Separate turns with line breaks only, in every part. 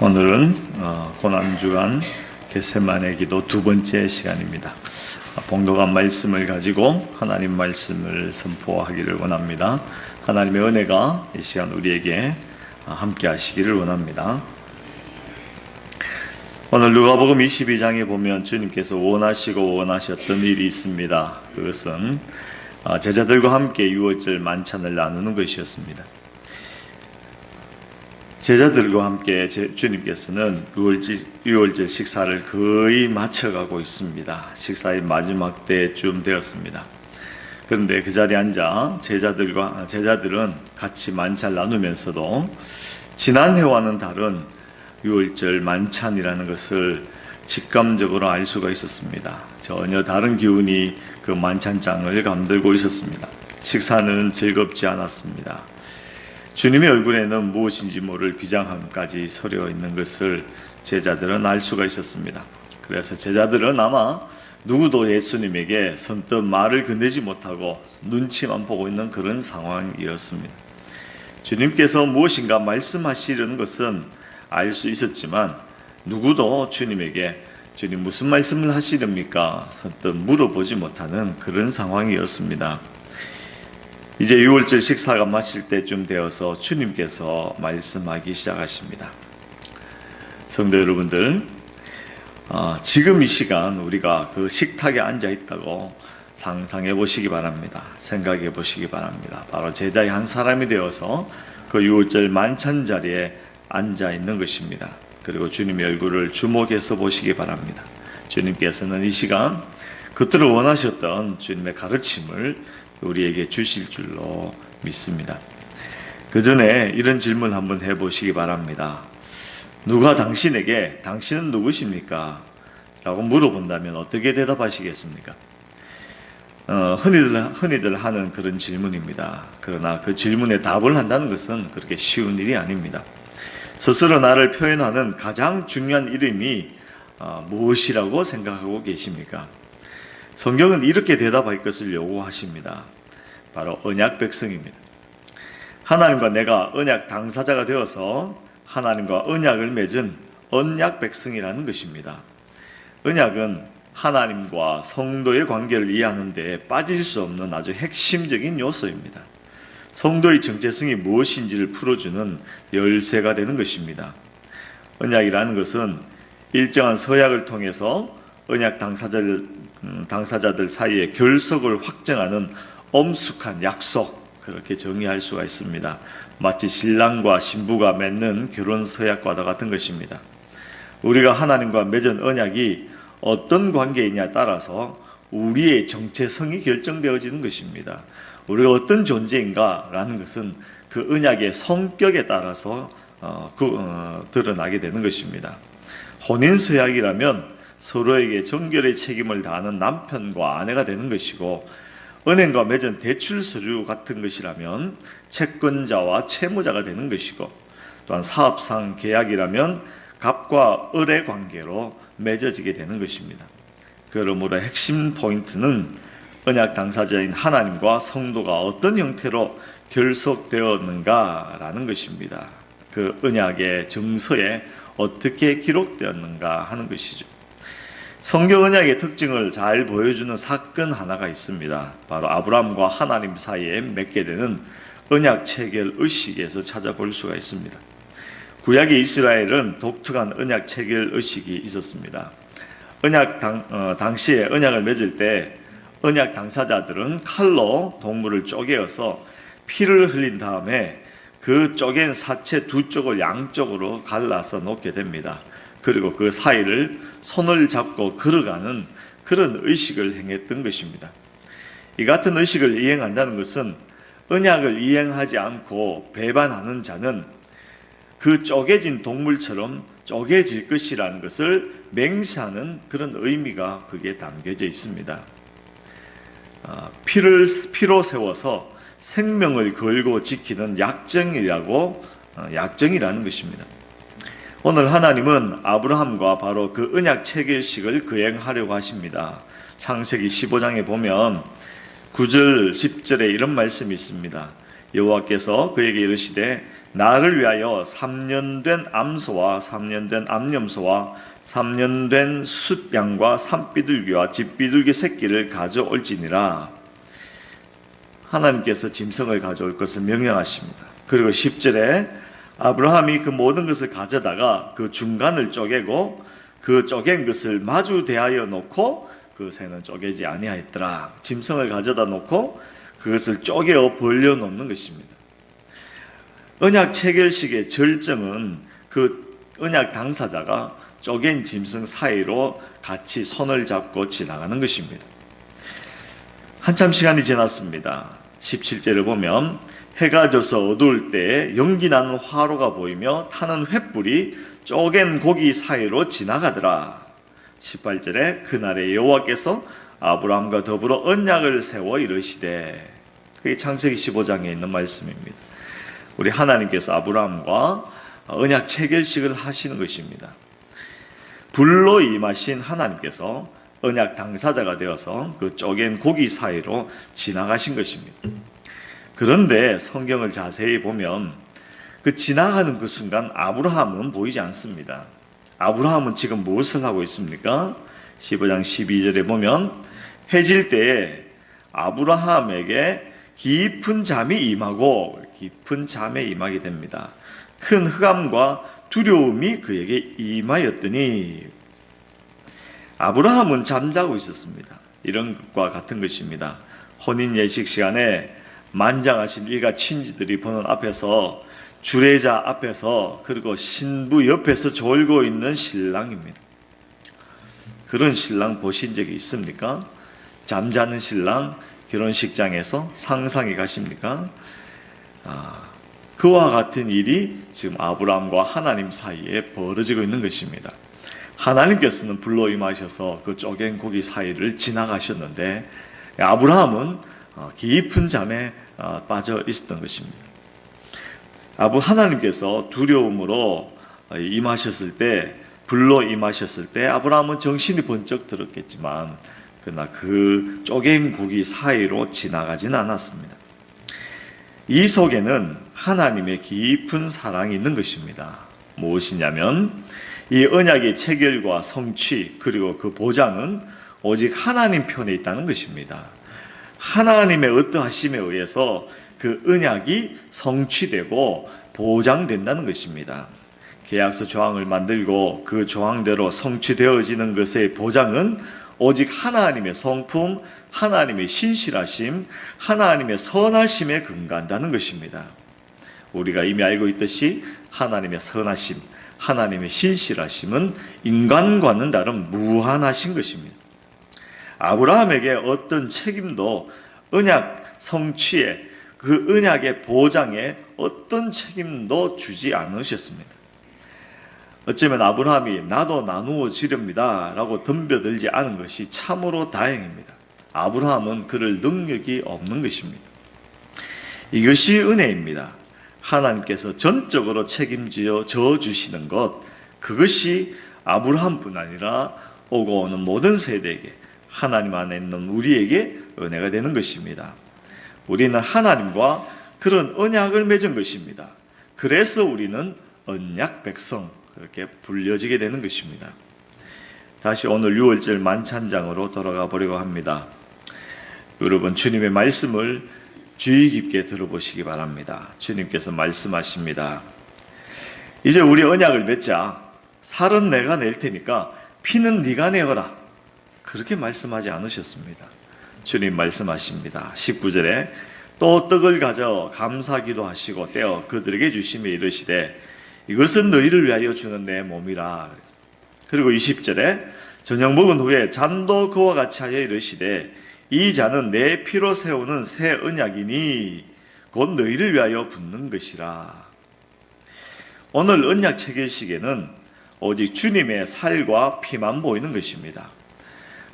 오늘은 고난주간 겟세마네 기도 두 번째 시간입니다. 봉독한 말씀을 가지고 하나님 말씀을 선포하기를 원합니다. 하나님의 은혜가 이 시간 우리에게 함께 하시기를 원합니다. 오늘 누가복음 22장에 보면 주님께서 원하시고 원하셨던 일이 있습니다. 그것은 제자들과 함께 유월절 만찬을 나누는 것이었습니다. 제자들과 함께 주님께서는 유월절 식사를 거의 마쳐가고 있습니다. 식사의 마지막 때쯤 되었습니다. 그런데 그 자리에 앉아 제자들은 같이 만찬 나누면서도 지난해와는 다른 유월절 만찬이라는 것을 직감적으로 알 수가 있었습니다. 전혀 다른 기운이 그 만찬장을 감돌고 있었습니다. 식사는 즐겁지 않았습니다. 주님의 얼굴에는 무엇인지 모를 비장함까지 서려 있는 것을 제자들은 알 수가 있었습니다. 그래서 제자들은 아마 누구도 예수님에게 선뜻 말을 건네지 못하고 눈치만 보고 있는 그런 상황이었습니다. 주님께서 무엇인가 말씀하시려는 것은 알 수 있었지만 누구도 주님에게 주님 무슨 말씀을 하시렵니까? 선뜻 물어보지 못하는 그런 상황이었습니다. 이제 유월절 식사가 마칠 때쯤 되어서 주님께서 말씀하기 시작하십니다. 성도 여러분들, 지금 이 시간 우리가 그 식탁에 앉아 있다고 상상해 보시기 바랍니다. 생각해 보시기 바랍니다. 바로 제자의 한 사람이 되어서 그 유월절 만찬 자리에 앉아 있는 것입니다. 그리고 주님의 얼굴을 주목해서 보시기 바랍니다. 주님께서는 이 시간 그토록 원하셨던 주님의 가르침을 우리에게 주실 줄로 믿습니다. 그 전에 이런 질문 한번 해보시기 바랍니다. 누가 당신에게 당신은 누구십니까? 라고 물어본다면 어떻게 대답하시겠습니까? 흔히들 하는 그런 질문입니다. 그러나 그 질문에 답을 한다는 것은 그렇게 쉬운 일이 아닙니다. 스스로 나를 표현하는 가장 중요한 이름이 무엇이라고 생각하고 계십니까? 성경은 이렇게 대답할 것을 요구하십니다. 바로 언약 백성입니다. 하나님과 내가 언약 당사자가 되어서 하나님과 언약을 맺은 언약 백성이라는 것입니다. 언약은 하나님과 성도의 관계를 이해하는 데 빠질 수 없는 아주 핵심적인 요소입니다. 성도의 정체성이 무엇인지를 풀어주는 열쇠가 되는 것입니다. 언약이라는 것은 일정한 서약을 통해서 언약 당사자들 사이에 결속을 확정하는 엄숙한 약속, 그렇게 정의할 수가 있습니다. 마치 신랑과 신부가 맺는 결혼 서약과도 같은 것입니다. 우리가 하나님과 맺은 언약이 어떤 관계이냐에 따라서 우리의 정체성이 결정되어지는 것입니다. 우리가 어떤 존재인가라는 것은 그 언약의 성격에 따라서 드러나게 되는 것입니다. 혼인서약이라면 서로에게 정결의 책임을 다하는 남편과 아내가 되는 것이고, 은행과 맺은 대출 서류 같은 것이라면 채권자와 채무자가 되는 것이고, 또한 사업상 계약이라면 갑과 을의 관계로 맺어지게 되는 것입니다. 그러므로 핵심 포인트는 언약 당사자인 하나님과 성도가 어떤 형태로 결속되었는가라는 것입니다. 그 언약의 정서에 어떻게 기록되었는가 하는 것이죠. 성경 언약의 특징을 잘 보여주는 사건 하나가 있습니다. 바로 아브라함과 하나님 사이에 맺게 되는 언약 체결 의식에서 찾아볼 수가 있습니다. 구약의 이스라엘은 독특한 언약 체결 의식이 있었습니다. 당시에 언약을 맺을 때 언약 당사자들은 칼로 동물을 쪼개어서 피를 흘린 다음에 그 쪼갠 사체 두 쪽을 양쪽으로 갈라서 놓게 됩니다. 그리고 그 사이를 손을 잡고 걸어가는 그런 의식을 행했던 것입니다. 이 같은 의식을 이행한다는 것은 언약을 이행하지 않고 배반하는 자는 그 쪼개진 동물처럼 쪼개질 것이라는 것을 맹세하는 그런 의미가 거기에 담겨져 있습니다. 피로 세워서 생명을 걸고 지키는 약정이라는 것입니다. 오늘 하나님은 아브라함과 바로 그 언약 체결식을 거행하려고 하십니다. 창세기 15장에 보면 9절 10절에 이런 말씀이 있습니다. 여호와께서 그에게 이르시되 나를 위하여 3년 된 암소와 3년 된 암염소와 3년 된 숫양과 산비둘기와 집비둘기 새끼를 가져올지니라. 하나님께서 짐승을 가져올 것을 명령하십니다. 그리고 10절에 아브라함이 그 모든 것을 가져다가 그 중간을 쪼개고 그 쪼갠 것을 마주 대하여 놓고 그 새는 쪼개지 아니하였더라. 짐승을 가져다 놓고 그것을 쪼개어 벌려 놓는 것입니다. 언약 체결식의 절정은 그 언약 당사자가 쪼갠 짐승 사이로 같이 손을 잡고 지나가는 것입니다. 한참 시간이 지났습니다. 17절을 보면 해가 져서 어두울 때에 연기 나는 화로가 보이며 타는 횃불이 쪼갠 고기 사이로 지나가더라. 18절에 그날에 여호와께서 아브라함과 더불어 언약을 세워 이르시되, 그게 창세기 15장에 있는 말씀입니다. 우리 하나님께서 아브라함과 언약 체결식을 하시는 것입니다. 불로 임하신 하나님께서 언약 당사자가 되어서 그 쪼갠 고기 사이로 지나가신 것입니다. 그런데 성경을 자세히 보면 그 지나가는 그 순간 아브라함은 보이지 않습니다. 아브라함은 지금 무엇을 하고 있습니까? 15장 12절에 보면 해질 때에 아브라함에게 깊은 잠이 임하고, 깊은 잠에 임하게 됩니다. 큰 흑암과 두려움이 그에게 임하였더니, 아브라함은 잠자고 있었습니다. 이런 것과 같은 것입니다. 혼인 예식 시간에 만장하신 일가 친지들이 보는 앞에서, 주례자 앞에서, 그리고 신부 옆에서 졸고 있는 신랑입니다. 그런 신랑 보신 적이 있습니까? 잠자는 신랑 결혼식장에서 상상이 가십니까? 그와 같은 일이 지금 아브라함과 하나님 사이에 벌어지고 있는 것입니다. 하나님께서는 불로 임하셔서 그 쪼갠 고기 사이를 지나가셨는데 아브라함은 깊은 잠에 빠져 있었던 것입니다. 하나님께서 두려움으로 임하셨을 때, 불로 임하셨을 때 아브라함은 정신이 번쩍 들었겠지만 그러나 그 쪼갠 고기 사이로 지나가지는 않았습니다. 이 속에는 하나님의 깊은 사랑이 있는 것입니다. 무엇이냐면 이 언약의 체결과 성취 그리고 그 보장은 오직 하나님 편에 있다는 것입니다. 하나님의 어떠하심에 의해서 그 언약이 성취되고 보장된다는 것입니다. 계약서 조항을 만들고 그 조항대로 성취되어지는 것의 보장은 오직 하나님의 성품, 하나님의 신실하심, 하나님의 선하심에 근거한다는 것입니다. 우리가 이미 알고 있듯이 하나님의 선하심, 하나님의 신실하심은 인간과는 다른 무한하신 것입니다. 아브라함에게 어떤 책임도 언약 성취에, 그 언약의 보장에 어떤 책임도 주지 않으셨습니다. 어쩌면 아브라함이 나도 나누어 지렵니다 라고 덤벼들지 않은 것이 참으로 다행입니다. 아브라함은 그럴 능력이 없는 것입니다. 이것이 은혜입니다. 하나님께서 전적으로 책임지어 주시는 것, 그것이 아브라함뿐 아니라 오고 오는 모든 세대에게, 하나님 안에 있는 우리에게 은혜가 되는 것입니다. 우리는 하나님과 그런 언약을 맺은 것입니다. 그래서 우리는 언약 백성, 그렇게 불려지게 되는 것입니다. 다시 오늘 6월절 만찬장으로 돌아가 보려고 합니다. 여러분, 주님의 말씀을 주의 깊게 들어보시기 바랍니다. 주님께서 말씀하십니다. 이제 우리 언약을 맺자. 살은 내가 낼 테니까 피는 네가 내어라. 그렇게 말씀하지 않으셨습니다. 주님 말씀하십니다. 19절에 또 떡을 가져 감사기도 하시고 떼어 그들에게 주시며 이르시되 이것은 너희를 위하여 주는 내 몸이라. 그리고 20절에 저녁 먹은 후에 잔도 그와 같이 하여 이르시되 이 잔은 내 피로 세우는 새 언약이니 곧 너희를 위하여 붓는 것이라. 오늘 언약 체결식에는 오직 주님의 살과 피만 보이는 것입니다.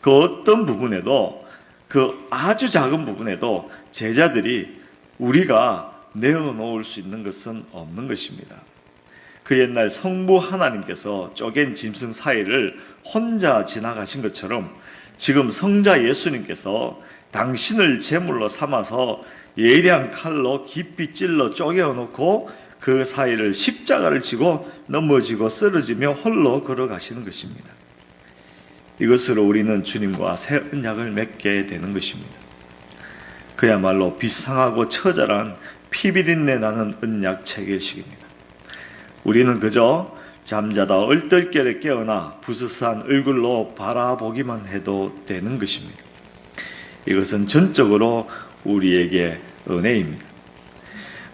그 어떤 부분에도, 그 아주 작은 부분에도 제자들이 우리가 내어놓을 수 있는 것은 없는 것입니다. 그 옛날 성부 하나님께서 쪼갠 짐승 사이를 혼자 지나가신 것처럼 지금 성자 예수님께서 당신을 제물로 삼아서 예리한 칼로 깊이 찔러 쪼개어놓고 그 사이를 십자가를 지고 넘어지고 쓰러지며 홀로 걸어가시는 것입니다. 이것으로 우리는 주님과 새 언약을 맺게 되는 것입니다. 그야말로 비상하고 처절한 피비린내 나는 언약 체결식입니다. 우리는 그저 잠자다 얼떨결에 깨어나 부스스한 얼굴로 바라보기만 해도 되는 것입니다. 이것은 전적으로 우리에게 은혜입니다.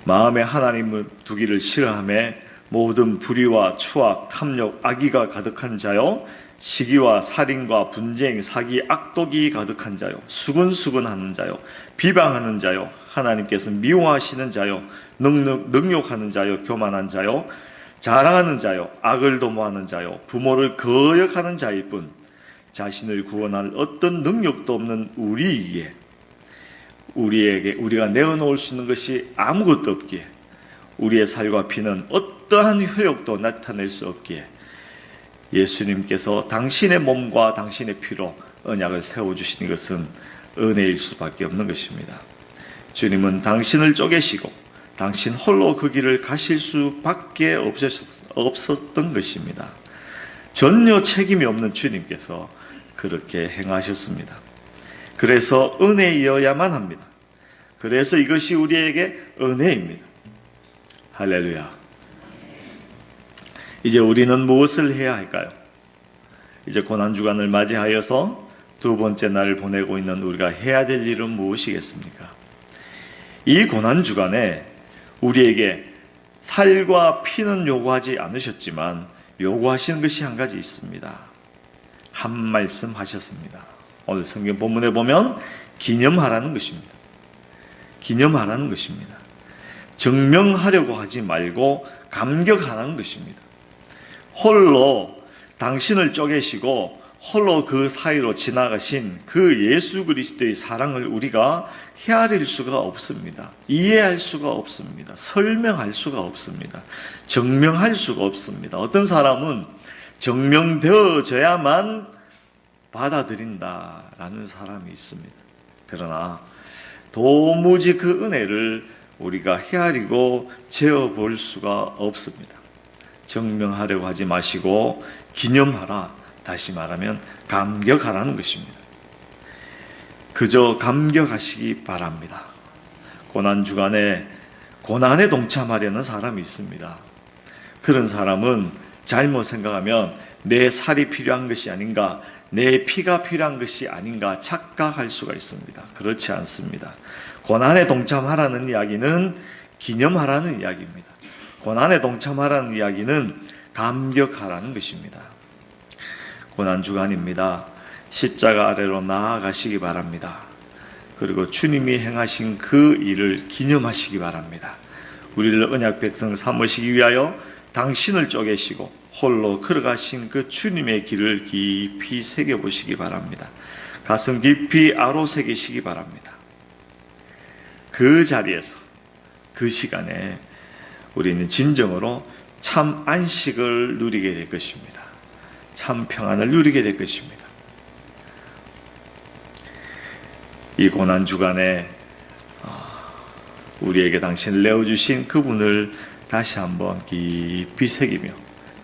마음에 하나님을 두기를 싫어하며 모든 불의와 추악, 탐욕, 악의가 가득한 자요, 시기와 살인과 분쟁, 사기, 악독이 가득한 자요, 수근수근하는 자요, 비방하는 자요, 하나님께서 미워하시는 자요, 능욕하는 자요, 교만한 자요, 자랑하는 자요, 악을 도모하는 자요, 부모를 거역하는 자일 뿐 자신을 구원할 어떤 능력도 없는 우리에게 우리가 내어놓을 수 있는 것이 아무것도 없기에, 우리의 살과 피는 어떠한 효력도 나타낼 수 없기에 예수님께서 당신의 몸과 당신의 피로 언약을 세워주신 것은 은혜일 수밖에 없는 것입니다. 주님은 당신을 쪼개시고 당신 홀로 그 길을 가실 수밖에 없었던 것입니다. 전혀 책임이 없는 주님께서 그렇게 행하셨습니다. 그래서 은혜이어야만 합니다. 그래서 이것이 우리에게 은혜입니다. 할렐루야. 이제 우리는 무엇을 해야 할까요? 이제 고난주간을 맞이하여서 두 번째 날을 보내고 있는 우리가 해야 될 일은 무엇이겠습니까? 이 고난주간에 우리에게 살과 피는 요구하지 않으셨지만 요구하시는 것이 한 가지 있습니다. 한 말씀 하셨습니다. 오늘 성경 본문에 보면 기념하라는 것입니다. 기념하라는 것입니다. 증명하려고 하지 말고 감격하라는 것입니다. 홀로 당신을 쪼개시고 홀로 그 사이로 지나가신 그 예수 그리스도의 사랑을 우리가 헤아릴 수가 없습니다. 이해할 수가 없습니다. 설명할 수가 없습니다. 증명할 수가 없습니다. 어떤 사람은 증명되어져야만 받아들인다라는 사람이 있습니다. 그러나 도무지 그 은혜를 우리가 헤아리고 재어볼 수가 없습니다. 증명하려고 하지 마시고 기념하라, 다시 말하면 감격하라는 것입니다. 그저 감격하시기 바랍니다. 고난주간에 고난에 동참하려는 사람이 있습니다. 그런 사람은 잘못 생각하면 내 살이 필요한 것이 아닌가, 내 피가 필요한 것이 아닌가 착각할 수가 있습니다. 그렇지 않습니다. 고난에 동참하라는 이야기는 기념하라는 이야기입니다. 고난에 동참하라는 이야기는 감격하라는 것입니다. 고난주간입니다. 십자가 아래로 나아가시기 바랍니다. 그리고 주님이 행하신 그 일을 기념하시기 바랍니다. 우리를 언약 백성 삼으시기 위하여 당신을 쪼개시고 홀로 걸어가신 그 주님의 길을 깊이 새겨보시기 바랍니다. 가슴 깊이 아로새기시기 바랍니다. 그 자리에서 그 시간에 우리는 진정으로 참 안식을 누리게 될 것입니다. 참 평안을 누리게 될 것입니다. 이 고난주간에 우리에게 당신을 내어주신 그분을 다시 한번 깊이 새기며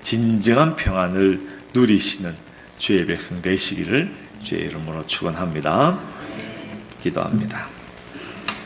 진정한 평안을 누리시는 주의 백성 되시기를 주의 이름으로 축원합니다. 기도합니다.